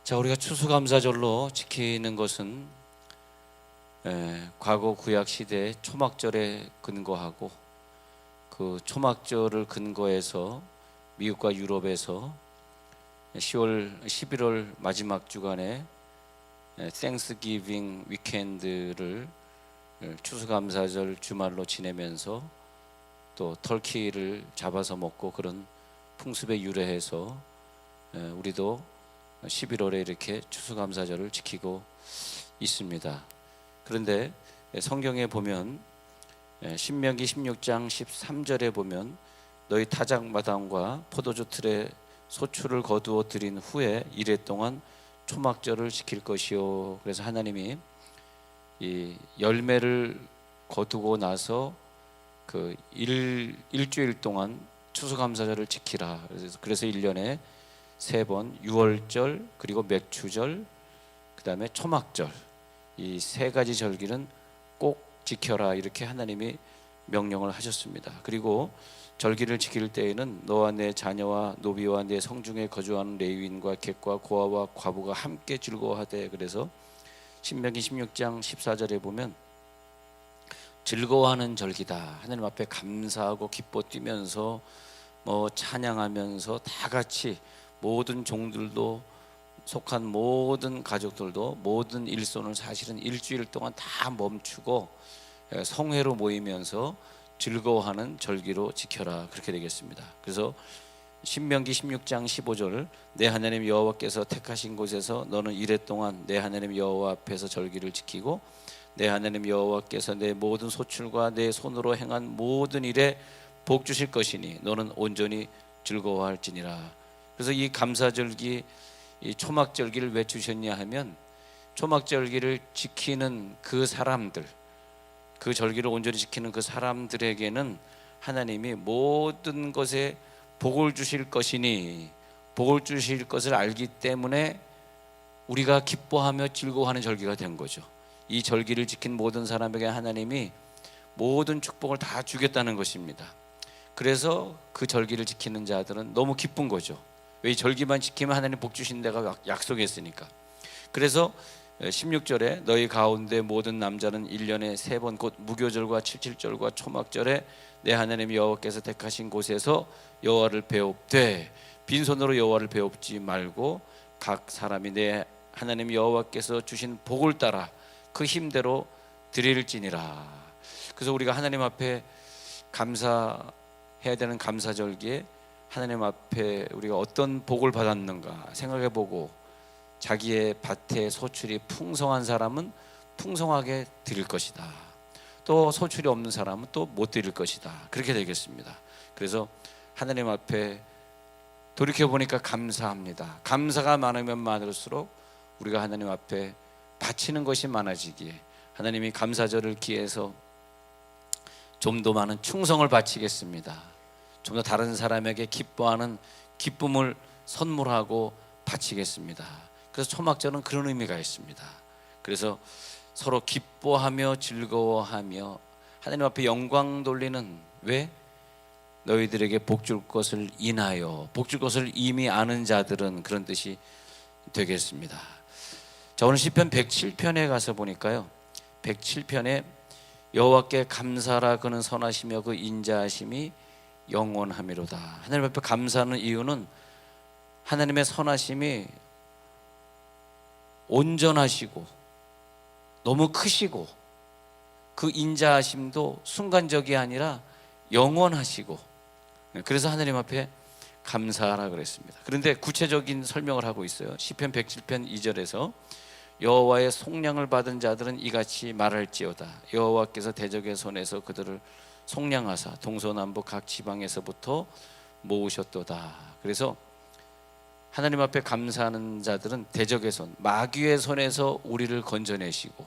자, 우리가 추수감사절로 지키는 것은 과거 구약 시대 초막절에 근거하고 그 초막절을 근거해서 미국과 유럽에서 11월 마지막 주간에 땡스기빙 위켄드를 추수감사절 주말로 지내면서 또 터키를 잡아서 먹고 그런 풍습에 유래해서 우리도 11월에 이렇게 추수감사절을 지키고 있습니다. 그런데 성경에 보면 신명기 16장 13절에 보면 너희 타작마당과 포도주 틀에 소출을 거두어 드린 후에 이래 동안 초막절을 지킬 것이요. 그래서 하나님이 이 열매를 거두고 나서 그 일주일 동안 추수감사절을 지키라. 그래서 1년에 3번 유월절 그리고 맥추절 그 다음에 초막절 이 3가지 절기는 꼭 지켜라 이렇게 하나님이 명령을 하셨습니다. 그리고 절기를 지킬 때에는 너와 내 자녀와 노비와 내 성중에 거주하는 레위인과 객과 고아와 과부가 함께 즐거워하되 그래서 신명기 16장 14절에 보면 즐거워하는 절기다. 하나님 앞에 감사하고 기뻐 뛰면서 찬양하면서 다 같이 모든 종들도 속한 모든 가족들도 모든 일손을 사실은 일주일 동안 다 멈추고 성회로 모이면서 즐거워하는 절기로 지켜라 그렇게 되겠습니다. 그래서 신명기 16장 15절 내 하나님 여호와께서 택하신 곳에서 너는 이래 동안 내 하나님 여호와 앞에서 절기를 지키고 내 하나님 여호와께서 내 모든 소출과 내 손으로 행한 모든 일에 복 주실 것이니 너는 온전히 즐거워할지니라. 그래서 이 감사절기 이 초막절기를 왜 주셨냐 하면 초막절기를 지키는 그 사람들 그 절기를 온전히 지키는 그 사람들에게는 하나님이 모든 것에 복을 주실 것이니 복을 주실 것을 알기 때문에 우리가 기뻐하며 즐거워하는 절기가 된 거죠. 이 절기를 지킨 모든 사람에게 하나님이 모든 축복을 다 주겠다는 것입니다. 그래서 그 절기를 지키는 자들은 너무 기쁜 거죠. 왜 이 절기만 지키면 하나님 복 주신다가 약속했으니까. 그래서 16절에 너희 가운데 모든 남자는 1년에 3번 곧 무교절과 칠칠절과 초막절에 내 하나님 여호와께서 택하신 곳에서 여호와를 배웁되 빈손으로 여호와를 배웁지 말고 각 사람이 내 하나님 여호와께서 주신 복을 따라 그 힘대로 드릴지니라. 그래서 우리가 하나님 앞에 감사해야 되는 감사절기에 하나님 앞에 우리가 어떤 복을 받았는가 생각해보고 자기의 밭에 소출이 풍성한 사람은 풍성하게 드릴 것이다. 또 소출이 없는 사람은 또 못 드릴 것이다. 그렇게 되겠습니다. 그래서 하나님 앞에 돌이켜보니까 감사합니다. 감사가 많으면 많을수록 우리가 하나님 앞에 바치는 것이 많아지기에 하나님이 감사절을 기해서 좀 더 많은 충성을 바치겠습니다. 좀 더 다른 사람에게 기뻐하는 기쁨을 선물하고 바치겠습니다. 그래서 초막절은 그런 의미가 있습니다. 그래서 서로 기뻐하며 즐거워하며 하나님 앞에 영광 돌리는 왜? 너희들에게 복 줄 것을 인하여 복 줄 것을 이미 아는 자들은 그런 뜻이 되겠습니다. 자, 오늘 시편 107편에 가서 보니까요 107편에 여호와께 감사라 그는 선하시며 그 인자하심이 영원하미로다. 하나님 앞에 감사하는 이유는 하나님의 선하심이 온전하시고 너무 크시고 그 인자하심도 순간적이 아니라 영원하시고 그래서 하나님 앞에 감사하라 그랬습니다. 그런데 구체적인 설명을 하고 있어요. 시편 107편 2절에서 여호와의 속량을 받은 자들은 이같이 말할지어다. 여호와께서 대적의 손에서 그들을 속량하사 동서남북 각 지방에서부터 모으셨도다. 그래서 하나님 앞에 감사하는 자들은 대적의 손, 마귀의 손에서 우리를 건져내시고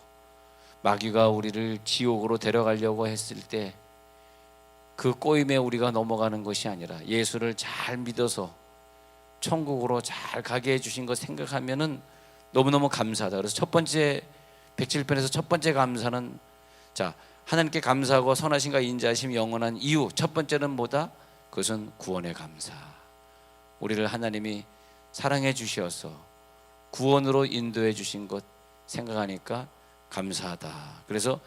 마귀가 우리를 지옥으로 데려가려고 했을 때 그 꼬임에 우리가 넘어가는 것이 아니라 예수를 잘 믿어서 천국으로 잘 가게 해주신 것 생각하면은 너무너무 감사하다. 그래서 첫 번째 107편에서 첫 번째 감사는 자 하나님께 감사하고 선하신가 인자하심 영원한 이유 첫 번째는 뭐다? 그것은 구원의 감사. 우리를 하나님이 사랑해 주셔서 구원으로 인도해 주신 것 생각하니까 감사하다. 그래서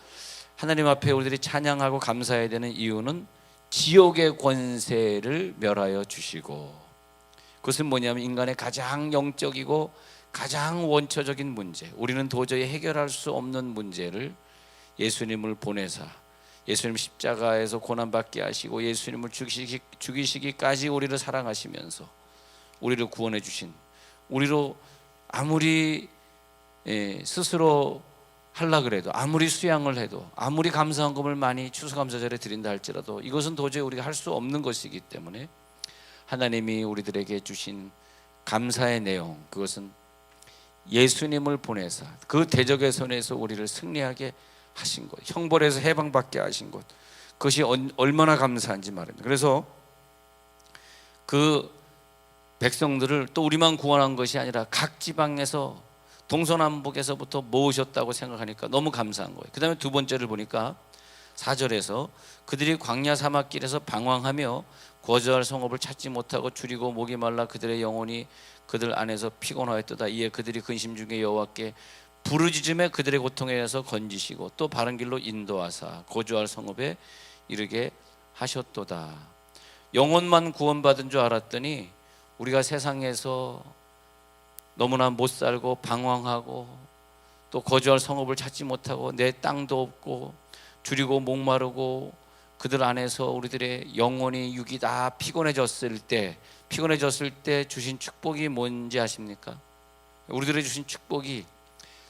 하나님 앞에 우리들이 찬양하고 감사해야 되는 이유는 지옥의 권세를 멸하여 주시고, 그것은 뭐냐면 인간의 가장 영적이고 가장 원초적인 문제, 우리는 도저히 해결할 수 없는 문제를 예수님을 보내사 예수님 십자가에서 고난받게 하시고 예수님을 죽이시기까지 우리를 사랑하시면서 우리를 구원해 주신, 우리로 아무리 스스로 하려 그래도, 아무리 수양을 해도, 아무리 감사헌금을 많이 추수감사절에 드린다 할지라도 이것은 도저히 우리가 할 수 없는 것이기 때문에 하나님이 우리들에게 주신 감사의 내용, 그것은 예수님을 보내사 그 대적의 손에서 우리를 승리하게 하신 것, 형벌에서 해방받게 하신 것, 그것이 얼마나 감사한지 말입니다. 그래서 그 백성들을 또 우리만 구원한 것이 아니라 각 지방에서 동서남북에서부터 모으셨다고 생각하니까 너무 감사한 거예요. 그 다음에 두 번째를 보니까 4절에서 그들이 광야 사막길에서 방황하며 거주할 성읍을 찾지 못하고 줄이고 목이 말라 그들의 영혼이 그들 안에서 피곤하였도다. 이에 그들이 근심 중에 여호와께 부르짖음에 그들의 고통에 의해서 건지시고 또 바른 길로 인도하사 거주할 성읍에 이르게 하셨도다. 영혼만 구원받은 줄 알았더니 우리가 세상에서 너무나 못 살고 방황하고 또 거주할 성읍을 찾지 못하고 내 땅도 없고 줄이고 목마르고 그들 안에서 우리들의 영혼이 육이 다 피곤해졌을 때 주신 축복이 뭔지 아십니까? 우리들의 주신 축복이,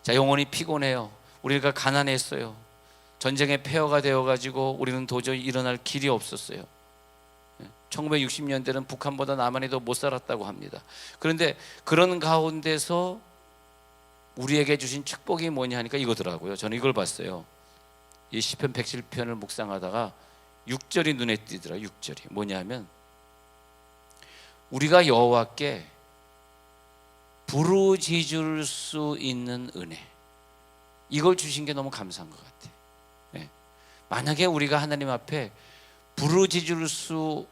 자, 영혼이 피곤해요. 우리가 가난했어요. 전쟁에 폐허가 되어가지고 우리는 도저히 일어날 길이 없었어요. 1960년대는 북한보다 남한이 더 못 살았다고 합니다. 그런데 그런 가운데서 우리에게 주신 축복이 뭐냐 하니까 이거더라고요. 저는 이걸 봤어요. 이 시편 107편을 묵상하다가 6절이 눈에 띄더라. 6절이 뭐냐면 우리가 여호와께 부르짖을 수 있는 은혜, 이걸 주신 게 너무 감사한 것 같아요. 네. 만약에 우리가 하나님 앞에 부르짖을 수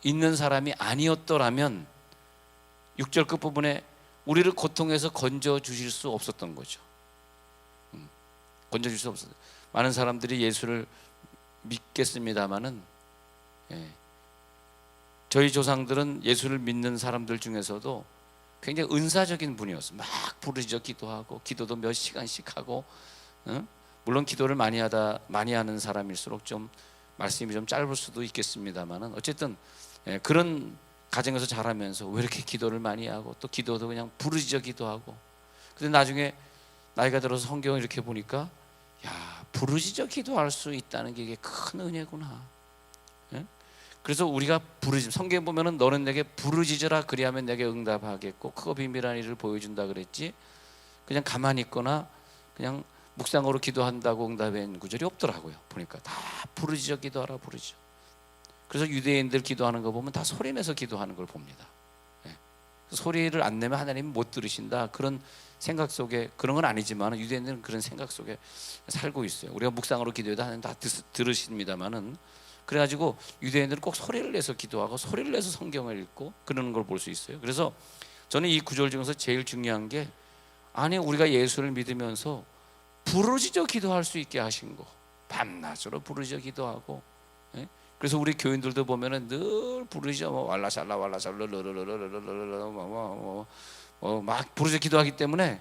있는 사람이 아니었더라면 6절 끝부분에 우리를 고통에서 건져 주실 수 없었던 거죠. 건져 주실 수 없었어요. 많은 사람들이 예수를 믿겠습니다마는 저희 조상들은 예수를 믿는 사람들 중에서도 굉장히 은사적인 분이었어요. 막 부르짖어 기도하고 기도도 몇 시간씩 하고, 물론 기도를 많이 하는 사람일수록 좀 말씀이 좀 짧을 수도 있겠습니다만은 어쨌든 그런 가정에서 자라면서 왜 이렇게 기도를 많이 하고 또 기도도 그냥 부르짖어 기도하고, 근데 나중에 나이가 들어서 성경을 이렇게 보니까 야, 부르짖어 기도할 수 있다는 게 이게 큰 은혜구나. 그래서 우리가 성경에 보면은 너는 내게 부르짖으라 그리하면 내게 응답하겠고 크고 비밀한 일을 보여준다 그랬지, 그냥 가만히 있거나 그냥 묵상으로 기도한다고 응답한 구절이 없더라고요. 보니까 다 부르짖어 기도하라, 부르짖어. 그래서 유대인들 기도하는 거 보면 다 소리내서 기도하는 걸 봅니다. 소리를 안 내면 하나님이 못 들으신다, 그런 생각 속에, 그런 건 아니지만 유대인들은 그런 생각 속에 살고 있어요. 우리가 묵상으로 기도해도 하나님 다 들으십니다만은, 그래가지고 유대인들은 꼭 소리를 내서 기도하고 소리를 내서 성경을 읽고 그러는 걸 볼 수 있어요. 그래서 저는 이 구절 중에서 제일 중요한 게, 아니 우리가 예수를 믿으면서 부르짖어 기도할 수 있게 하신 거, 밤낮으로 부르짖어 기도하고, 그래서 우리 교인들도 보면은 늘 부르짖어 왈라샬라 왈라샬라 막 부르짖어 기도하기 때문에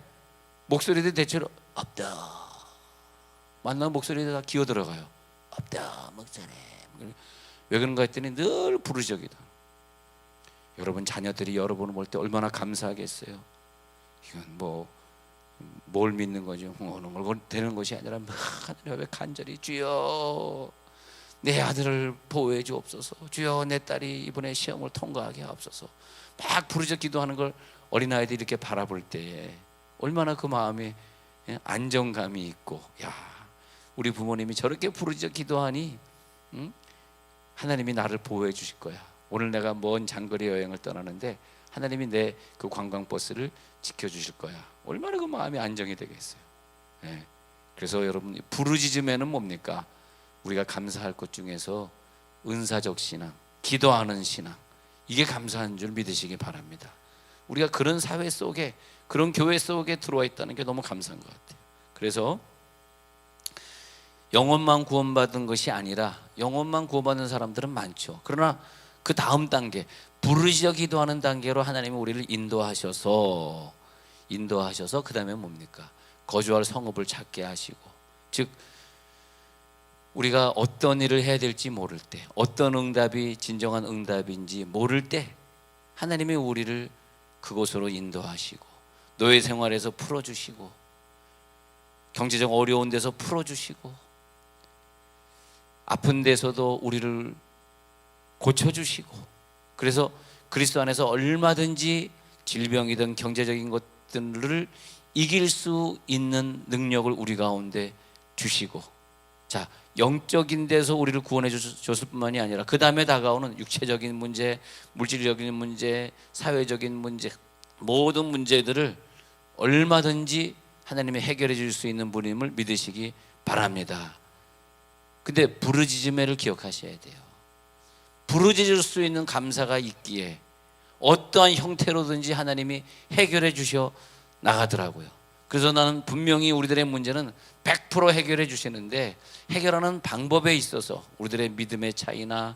목소리들이 대체로 없다, 만나면 목소리들이 다 기어 들어가요. 없다 목소리. 왜 그런가 했더니 늘 부르짖어 기도. 여러분 자녀들이 여러분을 볼 때 얼마나 감사하겠어요. 이건 뭘 믿는 거죠? 어느 걸 되는 것이 아니라 하늘의 왜 간절히 주여 내 아들을 보호해 주옵소서, 주여 내 딸이 이번에 시험을 통과하게 하옵소서, 막 부르짖어 기도하는 걸 어린아이들이 이렇게 바라볼 때에 얼마나 그 마음에 안정감이 있고, 야, 우리 부모님이 저렇게 부르짖어 기도하니 하나님이 나를 보호해 주실 거야. 오늘 내가 먼 장거리 여행을 떠나는데 하나님이 내 그 관광버스를 지켜주실 거야. 얼마나 그 마음이 안정이 되겠어요. 그래서 여러분, 부르짖음에는 뭡니까? 우리가 감사할 것 중에서 은사적 신앙, 기도하는 신앙, 이게 감사한 줄 믿으시기 바랍니다. 우리가 그런 사회 속에, 그런 교회 속에 들어와 있다는 게 너무 감사한 것 같아요. 그래서 영혼만 구원받은 것이 아니라, 영혼만 구원받는 사람들은 많죠. 그러나 그 다음 단계, 부르짖어 기도하는 단계로 하나님이 우리를 인도하셔서 그 다음에 뭡니까? 거주할 성읍을 찾게 하시고, 즉 우리가 어떤 일을 해야 될지 모를 때, 어떤 응답이 진정한 응답인지 모를 때 하나님이 우리를 그곳으로 인도하시고, 노예 생활에서 풀어주시고, 경제적 어려운 데서 풀어주시고, 아픈 데서도 우리를 고쳐주시고, 그래서 그리스도 안에서 얼마든지 질병이든 경제적인 것들을 이길 수 있는 능력을 우리 가운데 주시고, 자, 영적인 데서 우리를 구원해 줬을 뿐만이 아니라 그 다음에 다가오는 육체적인 문제, 물질적인 문제, 사회적인 문제, 모든 문제들을 얼마든지 하나님이 해결해 줄 수 있는 분임을 믿으시기 바랍니다. 근데 부르짖음을 기억하셔야 돼요. 부르짖을 수 있는 감사가 있기에 어떠한 형태로든지 하나님이 해결해 주셔 나가더라고요. 그래서 나는 분명히 우리들의 문제는 100% 해결해 주시는데, 해결하는 방법에 있어서 우리들의 믿음의 차이나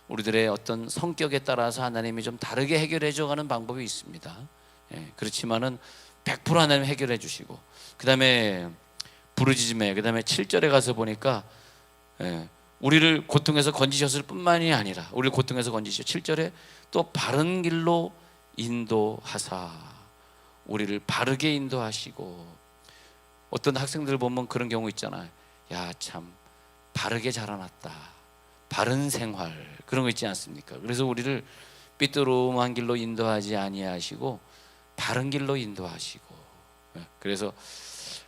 우리들의 어떤 성격에 따라서 하나님이 좀 다르게 해결해 줘가는 방법이 있습니다. 그렇지만은 100% 하나님 해결해 주시고, 그 다음에 부르짖음에, 그 다음에 7절에 가서 보니까 우리를 고통에서 건지셨을 뿐만이 아니라, 우리를 고통에서 건지시죠. 7절에 또 바른 길로 인도하사, 우리를 바르게 인도하시고. 어떤 학생들 보면 그런 경우 있잖아요. 야, 참 바르게 자라났다, 바른 생활, 그런 거 있지 않습니까? 그래서 우리를 삐뚤음한 길로 인도하지 아니하시고 바른 길로 인도하시고. 그래서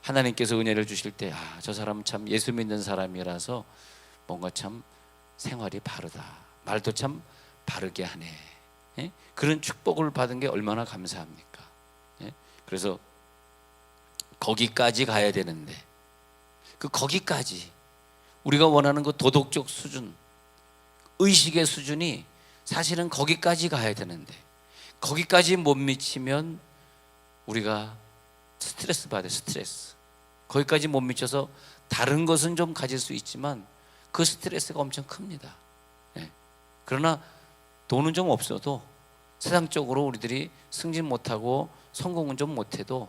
하나님께서 은혜를 주실 때, 아, 저 사람은 참 예수 믿는 사람이라서 뭔가 참 생활이 바르다, 말도 참 바르게 하네, 그런 축복을 받은 게 얼마나 감사합니까? 그래서 거기까지 가야 되는데, 거기까지 우리가 원하는 그 도덕적 수준, 의식의 수준이 사실은 거기까지 가야 되는데, 거기까지 못 미치면 우리가 스트레스 받아요. 스트레스. 거기까지 못 미쳐서 다른 것은 좀 가질 수 있지만 그 스트레스가 엄청 큽니다. 그러나 돈은 좀 없어도, 세상적으로 우리들이 승진 못하고 성공은 좀 못해도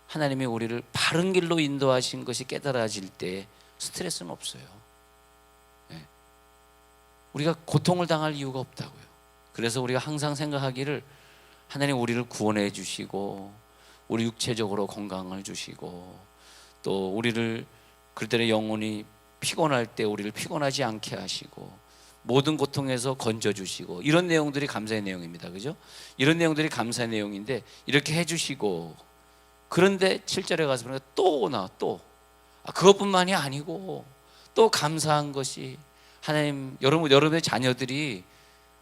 하나님이 우리를 바른 길로 인도하신 것이 깨달아질 때 스트레스는 없어요. 우리가 고통을 당할 이유가 없다고요. 그래서 우리가 항상 생각하기를, 하나님 우리를 구원해 주시고, 우리 육체적으로 건강을 주시고, 또 우리를 그때의 영혼이 피곤할 때 우리를 피곤하지 않게 하시고, 모든 고통에서 건져주시고, 이런 내용들이 감사의 내용입니다. 그죠? 이런 내용들이 감사의 내용인데, 이렇게 해주시고, 그런데 7절에 가서 보니까 또 그것뿐만이 아니고 또 감사한 것이, 하나님, 여러분의 자녀들이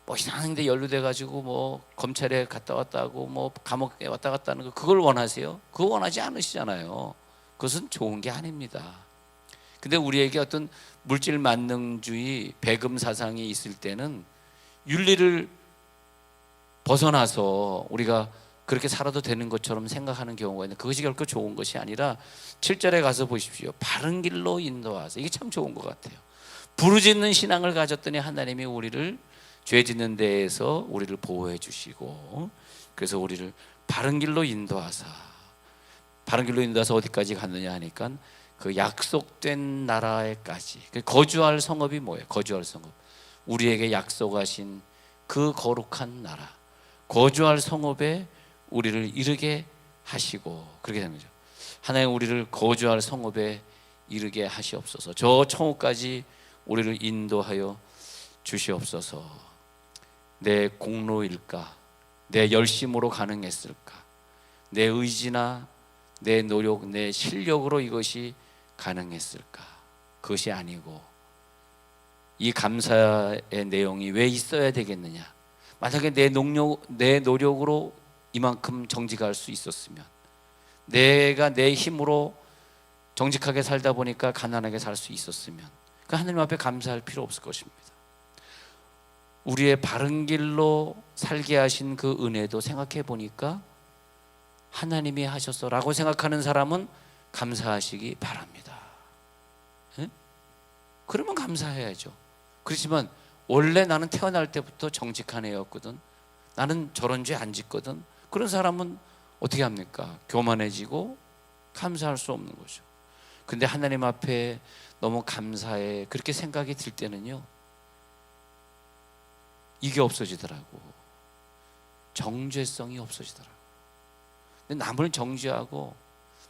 뭐 이상한 데 연루돼 가지고 뭐 검찰에 갔다 왔다 하고 뭐 감옥에 왔다 갔다 하는 거, 그걸 원하세요? 그거 원하지 않으시잖아요. 그것은 좋은 게 아닙니다. 근데 우리에게 어떤 물질 만능주의, 배금 사상이 있을 때는 윤리를 벗어나서 우리가 그렇게 살아도 되는 것처럼 생각하는 경우가 있는데, 그것이 결코 좋은 것이 아니라 7절에 가서 보십시오. 바른 길로 인도하사. 이게 참 좋은 것 같아요. 부르짖는 신앙을 가졌더니 하나님이 우리를 죄 짓는 데에서 우리를 보호해 주시고, 그래서 우리를 바른 길로 인도하사. 바른 길로 인도하사 어디까지 갔느냐 하니까 그 약속된 나라에까지. 거주할 성읍이 뭐예요? 거주할 성읍, 우리에게 약속하신 그 거룩한 나라, 거주할 성읍에 우리를 이르게 하시고, 그렇게 되는 거죠. 하나님, 우리를 거주할 성읍에 이르게 하시옵소서. 저 천국까지 우리를 인도하여 주시옵소서. 내 공로일까? 내 열심으로 가능했을까? 내 의지나 내 노력, 내 실력으로 이것이 가능했을까? 그것이 아니고, 이 감사의 내용이 왜 있어야 되겠느냐? 만약에 내 노력으로 이만큼 정직할 수 있었으면, 내가 내 힘으로 정직하게 살다 보니까 가난하게 살 수 있었으면, 그 하나님 앞에 감사할 필요 없을 것입니다. 우리의 바른 길로 살게 하신 그 은혜도 생각해 보니까 하나님이 하셨어라고 생각하는 사람은 감사하시기 바랍니다. 예? 그러면 감사해야죠. 그렇지만 원래 나는 태어날 때부터 정직한 애였거든, 나는 저런 죄 안 짓거든, 그런 사람은 어떻게 합니까? 교만해지고 감사할 수 없는 거죠. 근데 하나님 앞에 너무 감사해 그렇게 생각이 들 때는요, 이게 없어지더라고. 정죄성이 없어지더라고. 근데 남을 정죄하고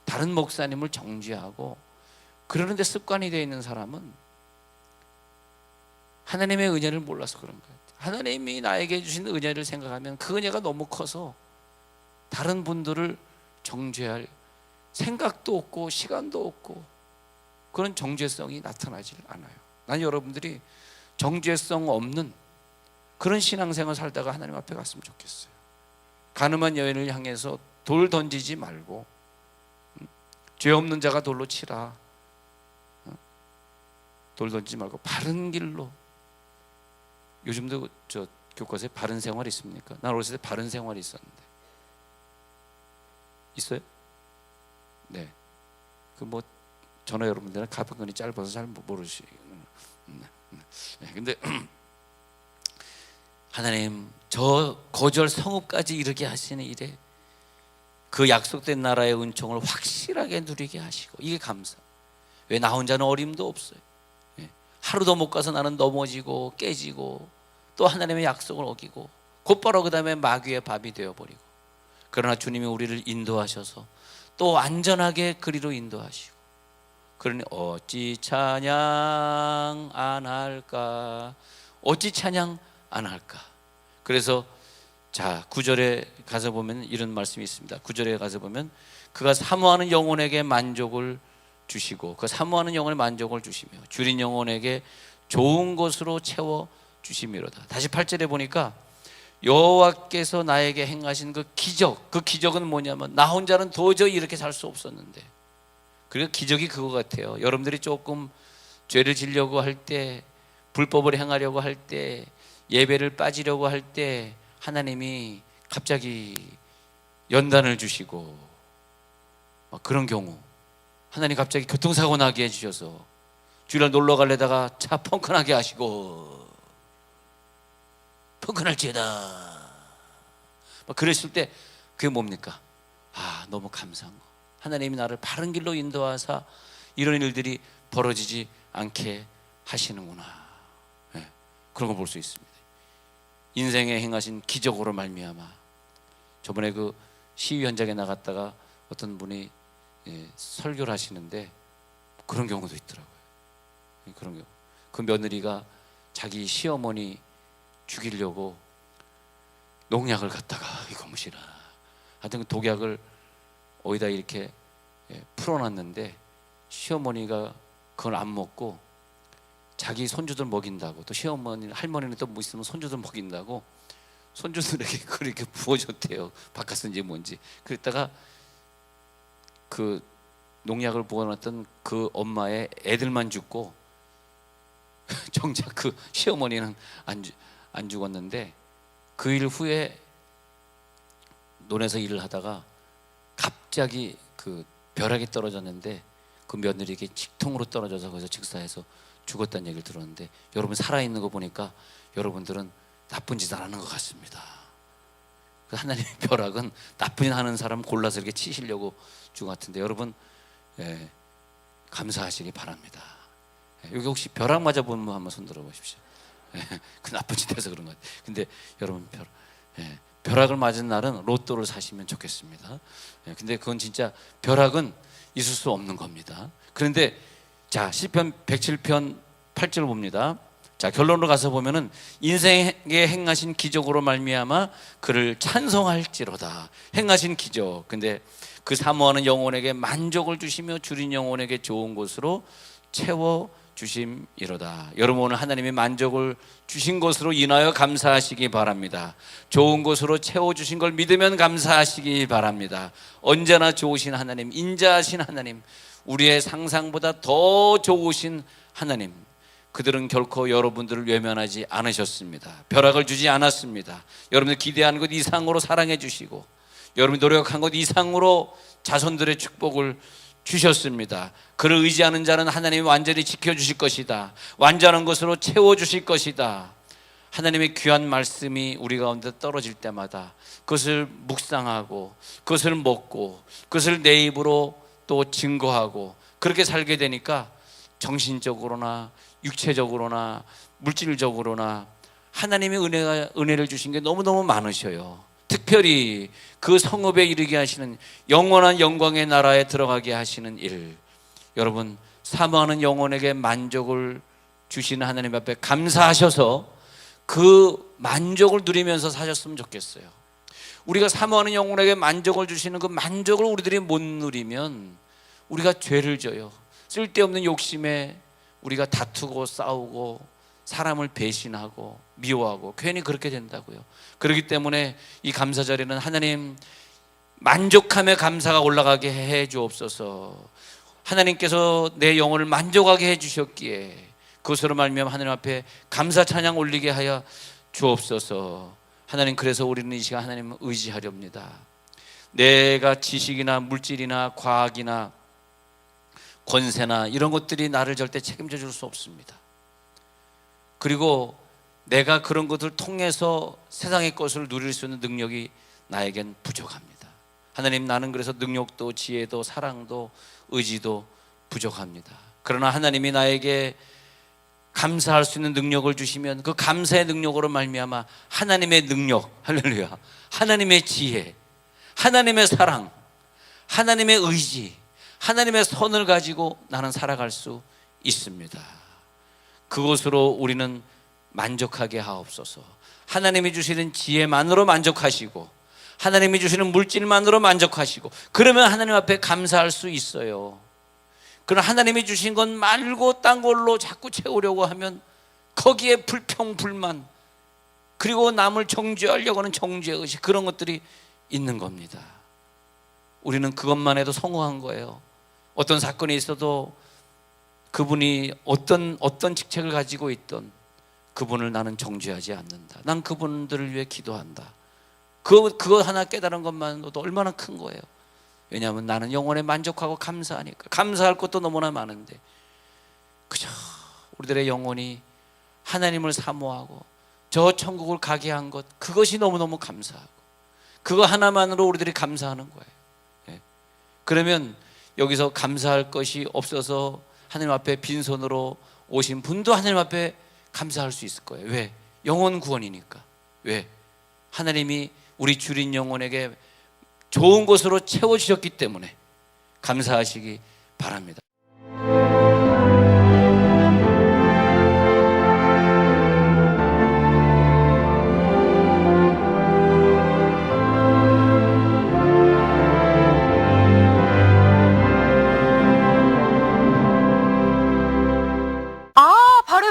다른 목사님을 정죄하고 그러는데 습관이 되어 있는 사람은 하나님의 은혜를 몰라서 그런 거예요. 하나님이 나에게 주신 은혜를 생각하면 그 은혜가 너무 커서 다른 분들을 정죄할 생각도 없고 시간도 없고 그런 정죄성이 나타나질 않아요. 난 여러분들이 정죄성 없는 그런 신앙생활 살다가 하나님 앞에 갔으면 좋겠어요. 가늠한 여인을 향해서 돌 던지지 말고 죄 없는 자가 돌로 치라, 돌 던지지 말고 바른 길로. 요즘도 저 교과서에 바른 생활 있습니까? 난 어렸을 때 바른 생활이 있었는데. 있어요? 네. 그 뭐 전화 여러분들은 가평근이 짧아서 잘 모르시는. 네. 근데 하나님 저 거절 성읍까지 이르게 하시는 일에 그 약속된 나라의 은총을 확실하게 누리게 하시고, 이게 감사. 왜 나 혼자는 어림도 없어요. 하루도 못 가서 나는 넘어지고 깨지고 또 하나님의 약속을 어기고 곧바로 그 다음에 마귀의 밥이 되어버리고, 그러나 주님이 우리를 인도하셔서 또 안전하게 그리로 인도하시고, 그러니 어찌 찬양 안 할까, 어찌 찬양 안 할까. 그래서 자 9절에 가서 보면 이런 말씀이 있습니다. 9절에 가서 보면 그가 사모하는 영혼에게 만족을 주시고 그 사모하는 영혼에 만족을 주시며 줄인 영혼에게 좋은 것으로 채워 주심이로다. 다시 8절에 보니까 여호와께서 나에게 행하신 그 기적, 그 기적은 뭐냐면 나 혼자는 도저히 이렇게 살 수 없었는데, 그리고 기적이 그거 같아요. 여러분들이 조금 죄를 지려고 할 때, 불법을 행하려고 할 때, 예배를 빠지려고 할 때 하나님이 갑자기 연단을 주시고 막 그런 경우, 하나님 갑자기 교통사고 나게 해주셔서 주일날 놀러 가려다가 차 펑크나게 하시고 펑크날지어다 막 그랬을 때 그게 뭡니까? 아, 너무 감사한 거. 하나님이 나를 바른 길로 인도하사 이런 일들이 벌어지지 않게 하시는구나. 네, 그런 걸 볼 수 있습니다. 인생에 행하신 기적으로 말미암아. 저번에 그 시위 현장에 나갔다가 어떤 분이 설교를 하시는데 그런 경우도 있더라고요. 그런 경우, 그 며느리가 자기 시어머니 죽이려고 농약을 갖다가 이거 무시라 하여튼 그 독약을 어디다 이렇게 풀어놨는데 시어머니가 그걸 안 먹고 자기 손주들 먹인다고, 또 시어머니 할머니는 또 뭐 있으면 손주들 먹인다고 손주들에게 그렇게 부어줬대요. 바카스인지 뭔지. 그랬다가 그 농약을 부어놨던 그 엄마의 애들만 죽고 정작 그 시어머니는 안 죽었는데, 그 일 후에 논에서 일을 하다가 갑자기 그 벼락이 떨어졌는데 그 며느리에게 직통으로 떨어져서 거기서 즉사해서 죽었다는 얘기를 들었는데, 여러분 살아있는 거 보니까 여러분들은 나쁜 짓 안 하는 것 같습니다. 하나님의 벼락은 나쁜 짓 하는 사람 골라서 이렇게 치시려고 준 것 같은데, 여러분 감사하시기 바랍니다. 여기 혹시 벼락 맞아 본 분 한번 손 들어 보십시오. 그 나쁜 짓 해서 그런 것 같아요. 근데 여러분 벼락을 맞은 날은 로또를 사시면 좋겠습니다. 근데 그건 진짜 벼락은 있을 수 없는 겁니다. 그런데 자 시편 107편 8절 봅니다. 자 결론으로 가서 보면은 인생에 행하신 기적으로 말미암아 그를 찬송할지로다. 행하신 기적. 근데 그 사모하는 영혼에게 만족을 주시며 줄인 영혼에게 좋은 곳으로 채워 주심이로다. 여러분 오늘 하나님이 만족을 주신 것으로 인하여 감사하시기 바랍니다. 좋은 것으로 채워주신 걸 믿으면 감사하시기 바랍니다. 언제나 좋으신 하나님, 인자하신 하나님, 우리의 상상보다 더 좋으신 하나님, 그들은 결코 여러분들을 외면하지 않으셨습니다. 벼락을 주지 않았습니다. 여러분들 기대한 것 이상으로 사랑해 주시고 여러분이 노력한 것 이상으로 자손들의 축복을 주셨습니다. 그를 의지하는 자는 하나님이 완전히 지켜주실 것이다. 완전한 것으로 채워주실 것이다. 하나님의 귀한 말씀이 우리 가운데 떨어질 때마다 그것을 묵상하고 그것을 먹고 그것을 내 입으로 또 증거하고 그렇게 살게 되니까 정신적으로나 육체적으로나 물질적으로나 하나님의 은혜를 주신 게 너무너무 많으셔요. 특별히 그 성읍에 이르게 하시는 영원한 영광의 나라에 들어가게 하시는 일, 여러분 사모하는 영혼에게 만족을 주시는 하나님 앞에 감사하셔서 그 만족을 누리면서 사셨으면 좋겠어요. 우리가 사모하는 영혼에게 만족을 주시는 그 만족을 우리들이 못 누리면 우리가 죄를 져요. 쓸데없는 욕심에 우리가 다투고 싸우고 사람을 배신하고 미워하고 괜히 그렇게 된다고요. 그렇기 때문에 이 감사절에는 하나님 만족함에 감사가 올라가게 해 주옵소서. 하나님께서 내 영혼을 만족하게 해 주셨기에 그것으로 말미암아 하나님 앞에 감사 찬양 올리게 하여 주옵소서. 하나님, 그래서 우리는 이 시간 하나님을 의지하렵니다. 내가 지식이나 물질이나 과학이나 권세나 이런 것들이 나를 절대 책임져 줄 수 없습니다. 그리고 내가 그런 것을 통해서 세상의 것을 누릴 수 있는 능력이 나에겐 부족합니다. 하나님, 나는 그래서 능력도 지혜도 사랑도 의지도 부족합니다. 그러나 하나님이 나에게 감사할 수 있는 능력을 주시면 그 감사의 능력으로 말미암아 하나님의 능력, 할렐루야, 하나님의 지혜, 하나님의 사랑, 하나님의 의지, 하나님의 선을 가지고 나는 살아갈 수 있습니다. 그것으로 우리는 만족하게 하옵소서. 하나님이 주시는 지혜만으로 만족하시고 하나님이 주시는 물질만으로 만족하시고 그러면 하나님 앞에 감사할 수 있어요. 그러나 하나님이 주신 것 말고 딴 걸로 자꾸 채우려고 하면 거기에 불평, 불만, 그리고 남을 정죄하려고 하는 정죄의식, 그런 것들이 있는 겁니다. 우리는 그것만 해도 성공한 거예요. 어떤 사건이 있어도 그분이 어떤 직책을 가지고 있던 그분을 나는 정죄하지 않는다. 난 그분들을 위해 기도한다. 그거 하나 깨달은 것만으로도 얼마나 큰 거예요. 왜냐하면 나는 영혼에 만족하고 감사하니까. 감사할 것도 너무나 많은데 그저 우리들의 영혼이 하나님을 사모하고 저 천국을 가게 한 것, 그것이 너무너무 감사하고 그거 하나만으로 우리들이 감사하는 거예요. 예. 그러면 여기서 감사할 것이 없어서 하나님 앞에 빈손으로 오신 분도 하나님 앞에 감사할 수 있을 거예요. 왜? 영혼 구원이니까. 왜? 하나님이 우리 줄인 영혼에게 좋은 것으로 채워주셨기 때문에 감사하시기 바랍니다.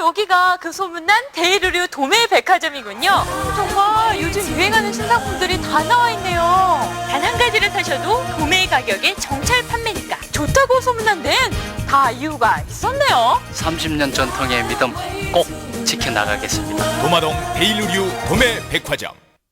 여기가 그 소문난 데일의류 도매백화점이군요. 정말 요즘 유행하는 신상품들이 다 나와 있네요. 단 한 가지를 사셔도 도매 가격에 정찰 판매니까 좋다고 소문난 데는 다 이유가 있었네요. 30년 전통의 믿음 꼭 지켜나가겠습니다. 도마동 데일의류 도매백화점.